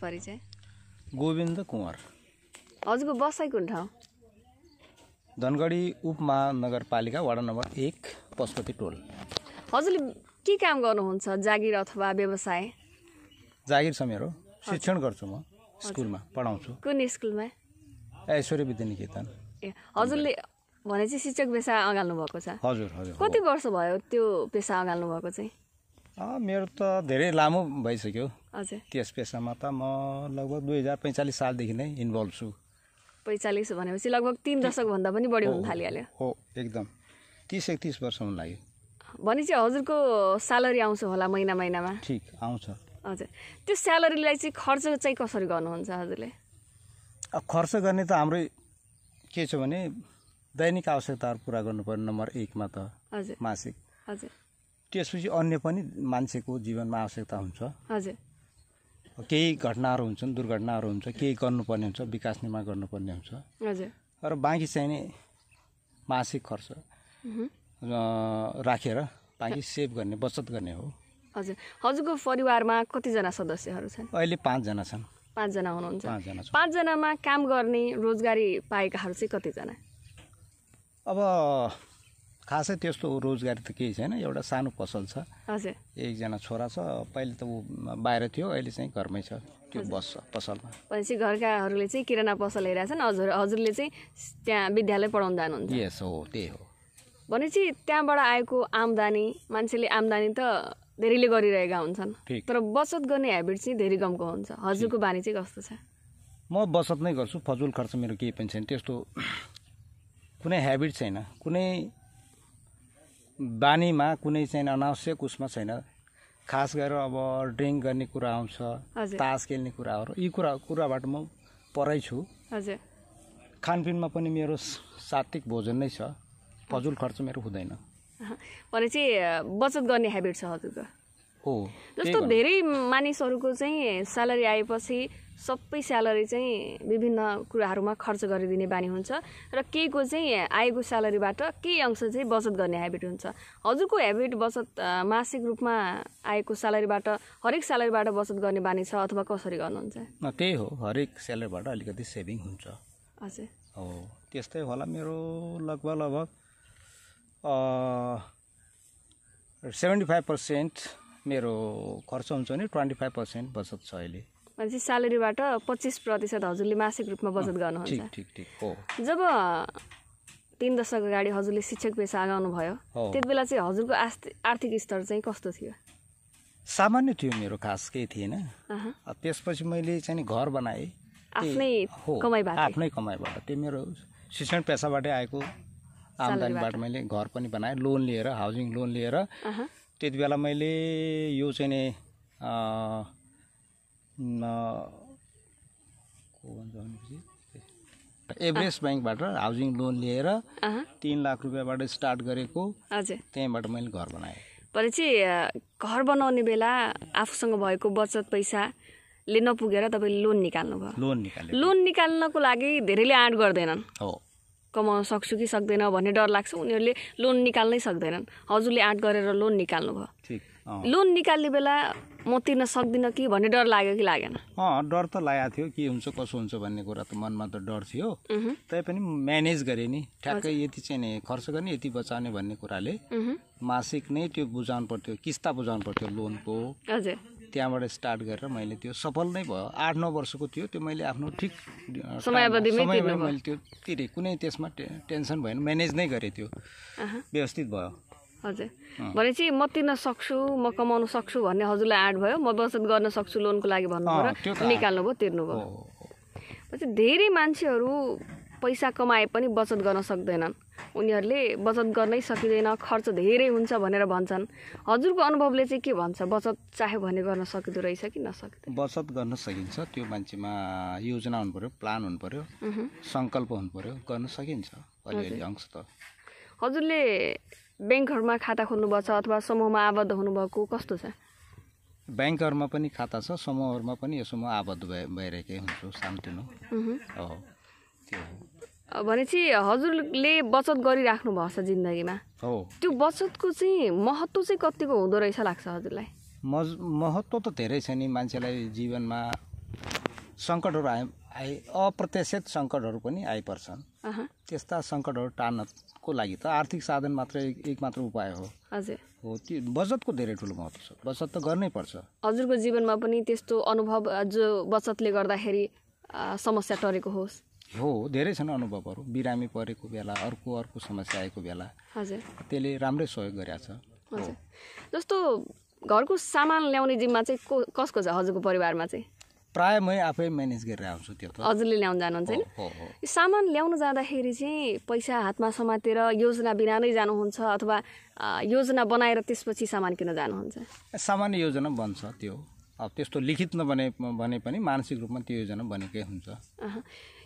परिचय गोविन्द कुँवर हजुरको बसाइ कुन ठाउँ धनगढी उपमहानगरपालिका वडा नम्बर 1 पशुपति टोल हजुरले के काम गर्नुहुन्छ जागिर अथवा व्यवसाय जागिर छ मेरो शिक्षण गर्छु म स्कुलमा पढाउँछु कुन स्कुलमा ऐश्वर्य विद्यानिकेतन ए हजुरले भने चाहिँ शिक्षक पेसा अगाल्नु भएको छ हजुर हजुर कति वर्ष भयो त्यो पेसा अगाल्नु भएको चाहिँ मेरो त धेरै लामो भइसक्यो हजुर त्यस पेसामा त म लगभग 2045 सालदेखि नै इन्भल्भ छु 45 भनेपछि लगभग 3 दशक भन्दा पनि बढी हुन थालिहाल्यो हो एकदम 30-31 वर्ष हुन लाग्यो भनेपछि हजुरको स्यालेरी आउँछ होला महिनामा ठीक आउँछ हजुर त्यो स्यालेरीलाई चाहिँ खर्च चाहिँ कसरी गर्नुहुन्छ हजुरले खर्च गर्ने त हाम्रो के छ भने दैनिक आवश्यकताहरू पुरा गर्नुपर्ने नम्बर 1 मा त हजुर मासिक हजुर त्यसपछि अन्य पनि मान्छेको जीवनमा आवश्यकता हुन्छ हजुर केही घटनाहरू हुन्छन् दुर्घटनाहरू हुन्छ केही गर्नुपर्ने हुन्छ विकास निर्माण गर्नुपर्ने हुन्छ हजुर र बाँकी चाहिँ नि मासिक खर्च राखेर बाँकी सेभ गर्ने बचत गर्ने हो हजुर हजुरको परिवारमा कतिजना सदस्यहरू छन् अहिले 5 जना छन् 5 जना हुनुहुन्छ 5 जना 5 जनामा काम गर्ने रोजगारी पाएकाहरू चाहिँ कतिजना अब खासै त्यस्तो रोजगारी त केही छैन एउटा सानो पसल छ हजुर एकजना छोरा छ पहिले त ऊ बाहिर थियो अहिले चाहिँ घरमै छ त्यो बस्छ पसलमा भनेपछि घरकाहरूले चाहिँ किराना पसल हेरेका छन् हजुरले चाहिँ त्यहाँ विद्यालय पढाउन जानुहुन्छ यस हो त्यही हो भनेपछि त्यहाँबाट आएको आम्दानी मान्छेले आम्दानी त धेरैले गरिरहेका हुन्छन् तर बचत गर्ने ह्याबिट चाहिँ धेरै कमको हुन्छ हजुरको बानी चाहिँ कस्तो छ म बचत नै गर्छु फजुल खर्च मेरो केही पनि छैन त्यस्तो कुनै ह्याबिट छैन कुनै बानीमा कुनै चाहिँ अनावश्यक उसमा छैन खास गरेर अब ड्रिङ्क गर्ने कुरा आउँछ तास खेल्ने कुराहरू यी कुराबाट म परै छु हजुर खानपिनमा पनि मेरो सात्विक भोजन नै छ फजुल खर्च मेरो हुँदैन भनेपछि बचत गर्ने ह्याबिट छ हजुरको हो जस्तो धेरै मानिसहरूको चाहिँ स्यालेरी आएपछि सबै स्यालेरी चाहिँ विभिन्न कुराहरूमा खर्च गरिदिने बानी हुन्छ र केहीको चाहिँ आएको स्यालेरीबाट केही अंश चाहिँ बचत गर्ने ह्याबिट हुन्छ हजुरको ह्याबिट बचत मासिक रूपमा आएको स्यालेरीबाट हरेक स्यालेरीबाट बचत गर्ने बानी छ अथवा कसरी गर्नुहुन्छ त्यही हो हरेक स्यालेरीबाट अलिकति सेभिङ हुन्छ हजुर हो त्यस्तै होला मेरो लगभग 75% मेरो खर्च हुन्छ भने 25% बचत छ अहिले भनेपछि स्यालेरीबाट 25% हजुरले मासिक रूपमा बचत गर्नुहुन्छ ठीक हो जब 3 दशक अगाडि हजुरले शिक्षक पेसा अगाउनु भयो त्यति बेला चाहिँ हजुरको आर्थिक स्तर चाहिँ कस्तो थियो सामान्य थियो मेरो खास केही थिएन त्यसपछि मैले चाहिँ घर बनाएँ आफ्नै कमाइबाट त्यो मेरो शिक्षण पेसाबाटै आएको आम्दानीबाट मैले घर पनि बनाएँ लोन लिएर हाउसिङ लोन लिएर त्यति बेला मैले यो चाहिँ नि एभरेस्ट ब्याङ्कबाट हाउसिङ लोन लिएर 3 लाख रुपियाँबाट स्टार्ट गरेको त्यहीँबाट मैले घर बनाएँ भनेपछि घर बनाउने बेला आफूसँग भएको बचत पैसाले नपुगेर तपाईँले लोन निकाल्नु भयो लोन निकाल्नको लागि धेरैले आँट गर्दैनन् हो कमाउन सक्छु कि सक्दैन भन्ने डर लाग्छ उनीहरूले लोन निकाल्नै सक्दैनन् हजुरले आँट गरेर लोन निकाल्नु भयो लोन निकाल्ने बेला म तिर्न सक्दिनँ कि भन्ने डर लाग्यो कि लागेन डर त लागेको थियो के हुन्छ कसो हुन्छ भन्ने कुरा त मनमा त डर थियो तैपनि म्यानेज गरेँ नि ठ्याक्कै यति चाहिँ नि खर्च गर्ने यति बचाउने भन्ने कुराले मासिक नै त्यो बुझाउनु पर्थ्यो किस्ता बुझाउनु पर्थ्यो लोनको हजुर त्यहाँबाट स्टार्ट गरेर मैले त्यो सफल नै भयो 8-9 वर्षको थियो त्यो मैले आफ्नो ठिक समयमा मैले त्यो तिरेँ कुनै त्यसमा टेन्सन भएन म्यानेज नै गरेँ त्यो व्यवस्थित भयो हजुर भनेपछि म तिर्न सक्छु म कमाउन सक्छु भन्ने हजुरलाई आँट भयो म बचत गर्न सक्छु लोनको लागि भन्नु पर्यो निकाल्नु भयो तिर्नु भयो पछि धेरै मान्छेहरू पैसा कमाए पनि बचत गर्न सक्दैनन् उनीहरूले बचत गर्नै सकिँदैन खर्च धेरै हुन्छ भनेर भन्छन् हजुरको अनुभवले चाहिँ के भन्छ बचत चाहे भने गर्न सकिँदो रहेछ कि नसकिँदो बचत गर्न सकिन्छ त्यो मान्छेमा योजना हुनु पर्यो प्लान हुनु पर्यो सङ्कल्प हुनु पर्यो गर्न सकिन्छ अलिअलि अंश त हजुरले ब्याङ्कहरूमा खाता खोल्नुभएको छ अथवा समूहमा आबद्ध हुनुभएको कस्तो छ ब्याङ्कहरूमा पनि खाता छ समूहहरूमा पनि यसो म आबद्ध भइरहेकै हुन्छु सानोतिनो भनेपछि हजुरले बचत गरिराख्नु भएको छ जिन्दगीमा त्यो बचतको चाहिँ महत्त्व चाहिँ कतिको हुँदो रहेछ लाग्छ हजुरलाई महत्त्व त धेरै छ नि मान्छेलाई जीवनमा सङ्कटहरू अप्रत्याशित सङ्कटहरू पनि आइपर्छन्। त्यस्ता सङ्कटहरू टार्नको लागि त आर्थिक साधन मात्र एक मात्र उपाय हो। हजुर हो, त्यो बचतको धेरै ठुलो महत्त्व छ। बचत त गर्नै पर्छ। हजुरको जीवनमा पनि त्यस्तो अनुभव जो बचतले गर्दाखेरि समस्या टरेको होस्? हो, धेरै छन् अनुभवहरू। बिरामी परेको बेला, अर्को समस्या आएको बेला हजुर त्यसले राम्रै सहयोग गरेको छ। हजुर जस्तो घरको सामान ल्याउने जिम्मा चाहिँ कसको छ हजुरको परिवारमा चाहिँ? प्राय मै आफै म्यानेज गरेर आउँछु। त्यो त हजुरले ल्याउन जानुहुन्छ हैन? सामान ल्याउन जाँदाखेरि चाहिँ पैसा हातमा समातेर योजना बिना नै जानुहुन्छ अथवा योजना बनाएर त्यसपछि सामान किन्न जानुहुन्छ? सामान्य योजना बन्छ त्यो। अब त्यस्तो लिखित भने पनि मानसिक रूपमा त्यो योजना बनेकै हुन्छ।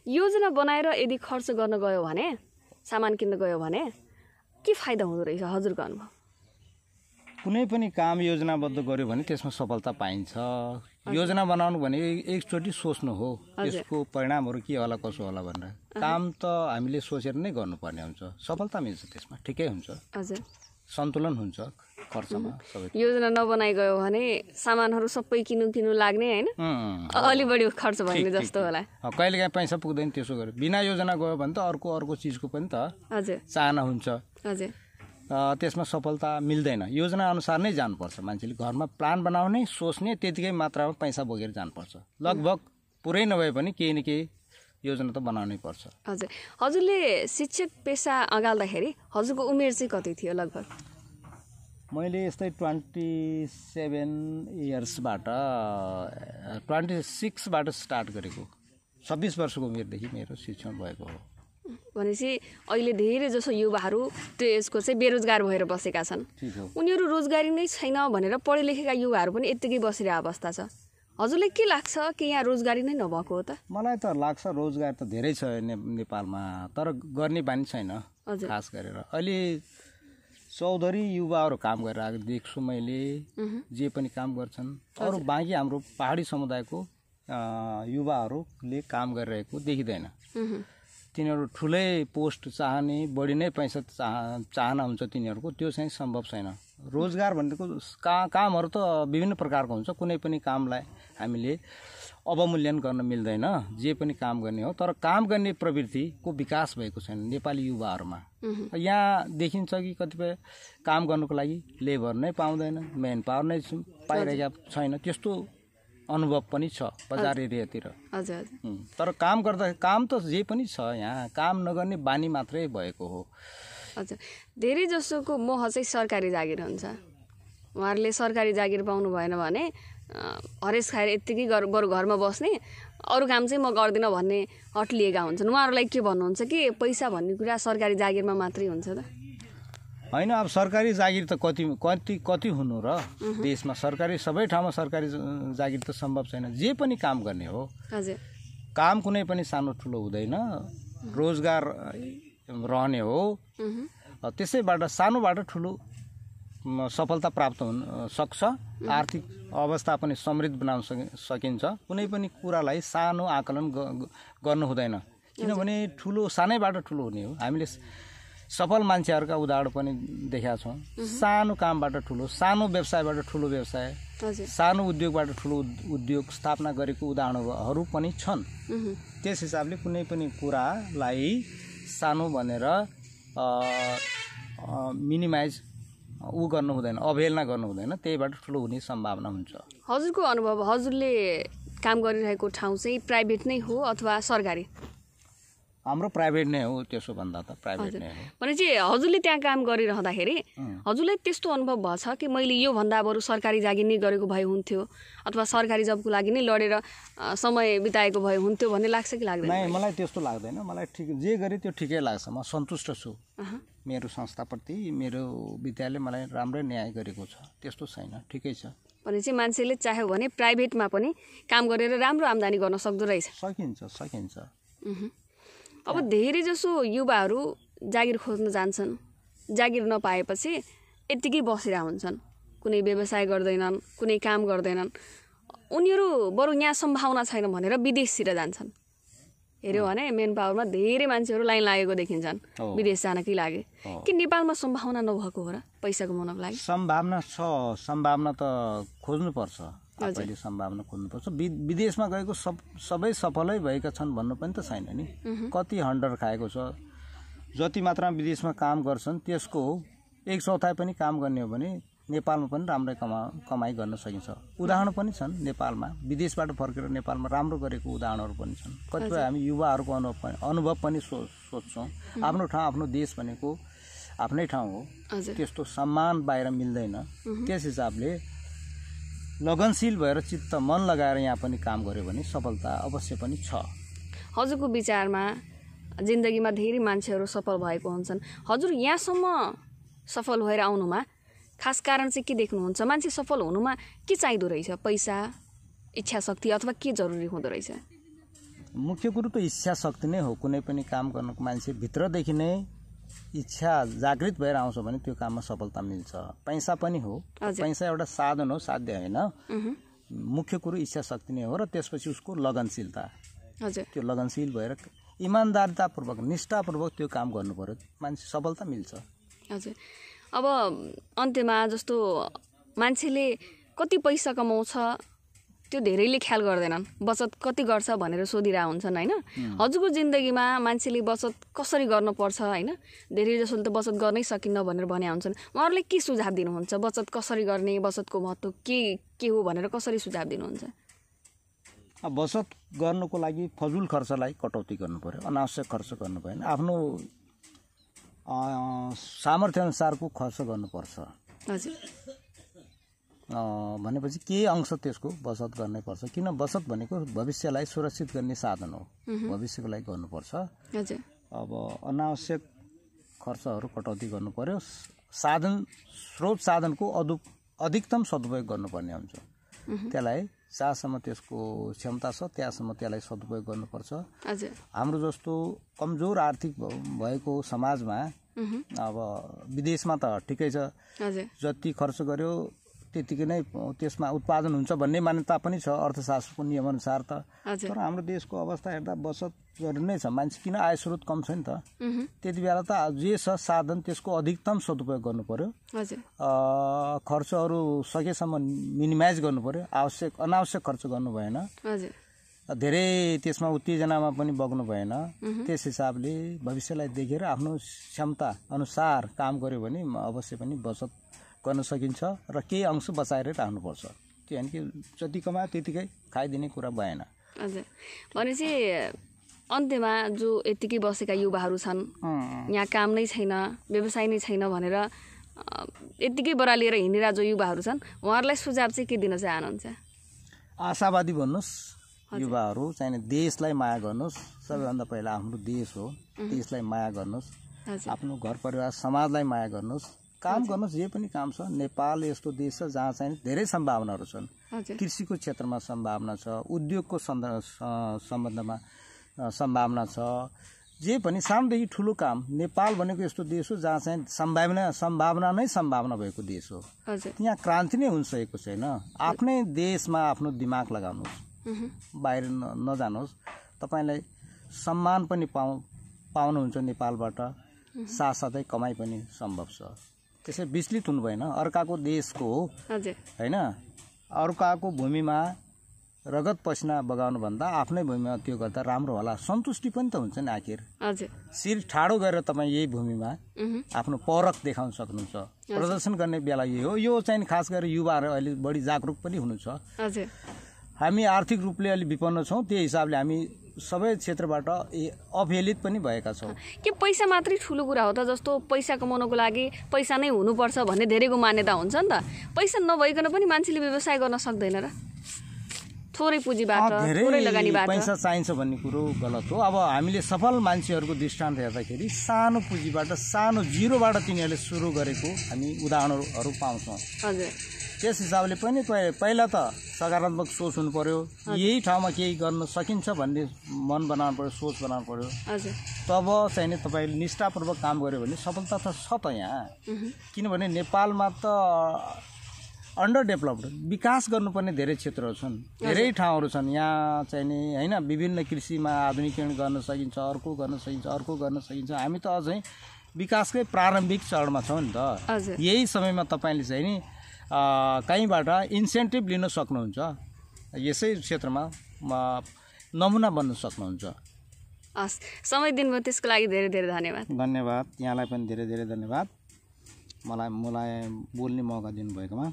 योजना बनाएर यदि खर्च गर्न गयो भने, सामान किन्न गयो भने के फाइदा हुँदो रहेछ हजुरको अनुभव? कुनै पनि काम योजनाबद्ध गर्यो भने त्यसमा सफलता पाइन्छ। योजना बनाउनु भने एकचोटि सोच्नु हो त्यसको परिणामहरू के होला कसो होला भनेर। काम त हामीले सोचेर नै गर्नुपर्ने हुन्छ। सफलता मिल्छ त्यसमा, ठिकै हुन्छ। हजुर सन्तुलन हुन्छ खर्चमा सबै। योजना नबनाइ गयो भने सामानहरू सबै किनु लाग्ने हैन? अलि बढी खर्च भन्ने जस्तो होला। कहिलेकाहीँ पैसा पुग्दैन त्यसो गरे। बिना योजना गयो भने त अर्को चिजको पनि त हजुर चाहना हुन्छ। हजुर त्यसमा सफलता मिल्दैन। योजना अनुसार नै जानुपर्छ। मान्छेले घरमा प्लान बनाउने, सोच्ने, त्यतिकै मात्रामा पैसा बोकेर जानुपर्छ। लगभग पुरै नभए पनि केही न केही योजना त बनाउनै पर्छ। हजुर हजुरले शिक्षक पेसा अगाल्दाखेरि हजुरको उमेर चाहिँ कति थियो लगभग? मैले यस्तै 27 इयर्सबाट 26बाट स्टार्ट गरेको। 26 वर्षको उमेरदेखि मेरो शिक्षण भएको हो। भनेपछि अहिले धेरै जसो युवाहरू त्यो एजको चाहिँ बेरोजगार भएर बसेका छन्। उनीहरू रोजगारी नै छैन भनेर पढे लेखेका युवाहरू पनि यत्तिकै बसिरहेको अवस्था छ। हजुरलाई के लाग्छ कि यहाँ रोजगारी नै नभएको हो त? मलाई त लाग्छ रोजगार त धेरै छ नेपालमा, तर गर्ने बानी छैन खास गरेर। अहिले चौधरी युवाहरू काम गरेर आएको देख्छु मैले। जे पनि काम गर्छन्। अरू बाँकी हाम्रो पहाडी समुदायको युवाहरूले काम गरिरहेको देखिँदैन। तिनीहरू ठुलै पोस्ट चाहने, बढी नै पैसा चाहना हुन्छ तिनीहरूको। त्यो चाहिँ सम्भव छैन। रोजगार भनेको कामहरू त विभिन्न प्रकारको हुन्छ। कुनै पनि कामलाई हामीले अवमूल्यन गर्न मिल्दैन। जे पनि काम गर्ने हो, तर काम गर्ने प्रवृत्तिको विकास भएको छैन नेपाली युवाहरूमा। यहाँ देखिन्छ कि कतिपय काम गर्नुको लागि लेबर नै पाउँदैन, मेन पावर नै पाइरहेका छैन। त्यस्तो अनुभव पनि छ बजार एरियातिर। हजुर तर काम गर्दा काम त जे पनि छ। यहाँ काम नगर्ने बानी मात्रै भएको हो। हजुर धेरै जसोको मोह चाहिँ सरकारी जागिर हुन्छ। उहाँहरूले सरकारी जागिर पाउनु भएन भने हरेस खाएर यत्तिकै बरु घरमा बस्ने, अरू काम चाहिँ म गर्दिनँ भन्ने हट लिएका हुन्छन्। उहाँहरूलाई के भन्नुहुन्छ कि पैसा भन्ने कुरा सरकारी जागिरमा मात्रै हुन्छ त? होइन, अब सरकारी जागिर त कति हुनु र देशमा? सरकारी सबै ठाउँमा सरकारी जागिर त सम्भव छैन। जे पनि काम गर्ने हो। हजुर काम कुनै पनि सानो ठुलो हुँदैन। रोजगार रहने हो। त्यसैबाट सानोबाट ठुलो सफलता प्राप्त हुन सक्छ। आर्थिक अवस्था पनि समृद्ध बनाउन सकिन्छ। कुनै पनि कुरालाई सानो आकलन गर्नु हुँदैन, किनभने सानैबाट ठुलो हुने हो। हामीले सफल मान्छेहरूका उदाहरण पनि देखेका छौँ। सानो कामबाट ठुलो, सानो व्यवसायबाट ठुलो व्यवसाय, सानो उद्योगबाट ठुलो उद्योग स्थापना गरेको उदाहरणहरू पनि छन्। त्यस हिसाबले कुनै पनि कुरालाई सानो भनेर मिनिमाइज गर्नु हुँदैन, अवहेलना गर्नु हुँदैन। त्यहीबाट ठुलो हुने सम्भावना हुन्छ। हजुरको अनुभव, हजुरले काम गरिरहेको ठाउँ चाहिँ प्राइभेट नै हो अथवा सरकारी? हाम्रो प्राइभेट नै हो। त्यसो भन्दा त प्राइभेट नै हो। भनेपछि हजुरले त्यहाँ काम गरिरहँदाखेरि हजुरलाई त्यस्तो अनुभव भएछ कि मैले यो भन्दा बरु सरकारी जागिर नै गरेको भए हुन्थ्यो अथवा सरकारी जबको लागि नै लडेर समय बिताएको भए हुन्थ्यो भन्ने लाग्छ कि लाग्दैन? नै, मलाई त्यस्तो लाग्दैन। मलाई ठिक जे गरे त्यो ठिकै लाग्छ। म सन्तुष्ट छु। मेरो संस्थाप्रति, मेरो विद्यालय मलाई राम्रै न्याय गरेको छ। त्यस्तो छैन, ठिकै छ। भनेपछि मान्छेले चाह्यो भने प्राइभेटमा पनि काम गरेर राम्रो आम्दानी गर्न सक्दो रहेछ? सकिन्छ। अब धेरै जसो युवाहरू जागिर खोज्न जान्छन्। जागिर नपाएपछि यत्तिकै बसिरहेका हुन्छन्। कुनै व्यवसाय गर्दैनन्, कुनै काम गर्दैनन्। उनीहरू बरु यहाँ सम्भावना छैन भनेर विदेशतिर जान्छन्। हेऱ्यो भने मेन पावरमा धेरै मान्छेहरू लाइन लागेको देखिन्छन् विदेश जानकै लागि। कि नेपालमा सम्भावना नभएको हो र पैसा कमाउनको लागि? सम्भावना छ। सम्भावना त खोज्नुपर्छ। आफैले सम्भावना खोज्नुपर्छ। विदेशमा गएको सबै सफलै भएका छन् भन्नु पनि त छैन नि। कति हन्डर खाएको छ, जति मात्रामा विदेशमा काम गर्छन् त्यसको 1/4 पनि काम गर्ने हो भने नेपालमा पनि राम्रै कमाइ गर्न सकिन्छ। उदाहरण पनि छन् नेपालमा, विदेशबाट फर्केर नेपालमा राम्रो गरेको उदाहरणहरू पनि छन्। कतिपय हामी युवाहरूको अनुभव पनि सोध्छौँ। आफ्नो ठाउँ आफ्नो देश भनेको आफ्नै ठाउँ हो, त्यस्तो सम्मान बाहिर मिल्दैन। त्यस हिसाबले लगनशील भएर चित्त मन लगाएर यहाँ पनि काम गर्यो भने सफलता अवश्य पनि छ। हजुरको विचारमा जिन्दगीमा धेरै मान्छेहरू सफल भएको हुन्छन्, हजुर यहाँसम्म सफल भएर आउनुमा खास कारण चाहिँ के देख्नुहुन्छ? मान्छे सफल हुनुमा के चाहिँदो रहेछ? पैसा, इच्छा शक्ति अथवा के जरुरी हुँदो रहेछ? मुख्य कुरो त इच्छा शक्ति नै हो। कुनै पनि काम गर्नको मान्छे भित्रदेखि नै इच्छा जागृत भएर आउँछ भने त्यो काममा सफलता मिल्छ। पैसा पनि हो, पैसा एउटा साधन हो, साध्य होइन। मुख्य कुरो इच्छा शक्ति नै हो र त्यसपछि उसको लगनशीलता। त्यो लगनशील भएर इमान्दारितापूर्वक निष्ठापूर्वक त्यो काम गर्नु पर्यो, मान्छे सफलता मिल्छ। हजुर, अब अन्त्यमा जस्तो मान्छेले कति पैसा कमाउँछ त्यो धेरैले ख्याल गर्दैनन्, बचत कति गर्छ भनेर सोधिरहेको हुन्छन् होइन। हजुरको जिन्दगीमा मान्छेले बचत कसरी गर्नुपर्छ होइन, धेरै जसोले त बचत गर्नै सकिन्न भनेर भने हुन्छन्, उहाँहरूले के सुझाव दिनुहुन्छ? बचत कसरी गर्ने, बचतको महत्त्व के हो भनेर कसरी सुझाव दिनुहुन्छ? बचत गर्नुको लागि फजुल खर्चलाई कटौती गर्नु पर्यो, अनावश्यक खर्च गर्नु भएन। आफ्नो सामर्थ्य अनुसारको खर्च गर्नुपर्छ। हजुर, भनेपछि केही अंश त्यसको बचत गर्नै पर्छ। किन बचत भनेको भविष्यलाई सुरक्षित गर्ने साधन हो, भविष्यको लागि गर्नुपर्छ। हजुर, अब अनावश्यक खर्चहरू कटौती गर्नु पर्यो। स्रोत साधनको अधिकतम सदुपयोग गर्नुपर्ने हुन्छ। त्यसलाई जहाँसम्म त्यसको क्षमता छ त्यहाँसम्म त्यसलाई सदुपयोग गर्नुपर्छ। हाम्रो जस्तो कमजोर आर्थिक भएको समाजमा अब विदेशमा त ठिकै छ, जति खर्च गर्यो त्यतिकै नै त्यसमा उत्पादन हुन्छ भन्ने मान्यता पनि छ अर्थशास्त्रको नियमअनुसार त। तर हाम्रो देशको अवस्था हेर्दा बचत गर्नु नै छ। मान्छे किन आय स्रोत कम छ नि त, त्यति बेला त जे छ साधन त्यसको अधिकतम सदुपयोग गर्नु पर्यो। खर्चहरू सकेसम्म मिनिमाइज गर्नु पर्यो, अनावश्यक खर्च गर्नु भएन, धेरै त्यसमा उत्तेजनामा पनि बग्नु भएन। त्यस हिसाबले भविष्यलाई देखेर आफ्नो क्षमता अनुसार काम गर्यो भने अवश्य पनि बचत गर्न सकिन्छ र केही अंश बचाएर राख्नुपर्छ। त्यो होइन कि जति कमायो त्यतिकै खाइदिने कुरा भएन। हजुर, भनेपछि अन्त्यमा जो यतिकै बसेका युवाहरू छन्, यहाँ काम नै छैन, व्यवसाय नै छैन भनेर यतिकै बरालिएर हिँडेर जो युवाहरू छन्, उहाँहरूलाई सुझाव चाहिँ के दिन चाहनुहुन्छ? आशावादी भन्नुहोस्, युवाहरू चाहिने देशलाई माया गर्नुहोस्। सबैभन्दा पहिला हाम्रो देश हो, देशलाई माया गर्नुहोस्। आफ्नो घर परिवार समाजलाई माया गर्नुहोस्, काम गर्नुहोस्। जे पनि काम छ, नेपाल यस्तो देश छ जहाँ चाहिँ धेरै सम्भावनाहरू छन्। कृषिको क्षेत्रमा सम्भावना छ, उद्योगको सम्बन्धमा सम्भावना छ। जे पनि सानोदेखि ठुलो काम, नेपाल भनेको यस्तो देश हो जहाँ चाहिँ सम्भावना नै सम्भावना भएको देश हो। यहाँ क्रान्ति नै हुन सकेको छैन। आफ्नै देशमा आफ्नो दिमाग लगाउनुहोस्, बाहिर नजानुहोस्। तपाईँलाई सम्मान पनि पाउनुहुन्छ नेपालबाट, साथसाथै कमाइ पनि सम्भव छ। त्यसै विचलित हुनु भएन। अर्काको देशको हो होइन, अर्काको भूमिमा रगत पसिना बगाउनु भन्दा आफ्नै भूमिमा त्यो गर्दा राम्रो होला। सन्तुष्टि पनि त हुन्छ नि। आखिर शिर ठाडो गरेर तपाईँ यही भूमिमा आफ्नो परख देखाउन सक्नुहुन्छ। प्रदर्शन गर्ने बेला यही हो। यो चाहिँ खास गरेर युवाहरू अहिले बढी जागरुक पनि हुनु छ। हामी आर्थिक रूपले अलि विपन्न छौँ, त्यही हिसाबले हामी सबै क्षेत्रबाट अवहेलित पनि भएका छौँ। के पैसा मात्रै ठुलो कुरा हो त? जस्तो पैसा कमाउनको लागि पैसा नै हुनुपर्छ भन्ने धेरैको मान्यता हुन्छ नि त। पैसा नभइकन पनि मान्छेले व्यवसाय गर्न सक्दैन र? थोरै पुँजीबाट, थोरै लगानीबाट पैसा चाहिन्छ भन्ने कुरो गलत हो। अब हामीले सफल मान्छेहरूको दृष्टान्त हेर्दाखेरि सानो पुँजीबाट, सानो जिरोबाट तिनीहरूले सुरु गरेको हामी उदाहरणहरू पाउँछौँ। त्यस हिसाबले पनि पहिला त सकारात्मक सोच हुनु पर्यो। यही ठाउँमा केही गर्न सकिन्छ भन्ने मन बनाउनु पर्यो, सोच बनाउनु पर्यो। तब चाहिँ तपाईँले निष्ठापूर्वक काम गर्यो भने सफलता त छ त यहाँ। किनभने नेपालमा त अन्डर डेभलप्ड, विकास गर्नुपर्ने धेरै क्षेत्रहरू छन्, धेरै ठाउँहरू छन्। यहाँ चाहिँ नि होइन, विभिन्न कृषिमा आधुनिकीकरण गर्न सकिन्छ, अर्को गर्न सकिन्छ, अर्को गर्न सकिन्छ। हामी त अझै विकासकै प्रारम्भिक चरणमा छौँ नि त। यही समयमा तपाईँले चाहिँ नि कहीँबाट इन्सेन्टिभ लिन सक्नुहुन्छ, यसै क्षेत्रमा नमुना बन्न सक्नुहुन्छ। हस्, समय दिनुभयो त्यसको लागि धेरै धेरै धन्यवाद। धन्यवाद, यहाँलाई पनि धेरै धेरै धन्यवाद मलाई बोल्ने मौका दिनुभएकोमा।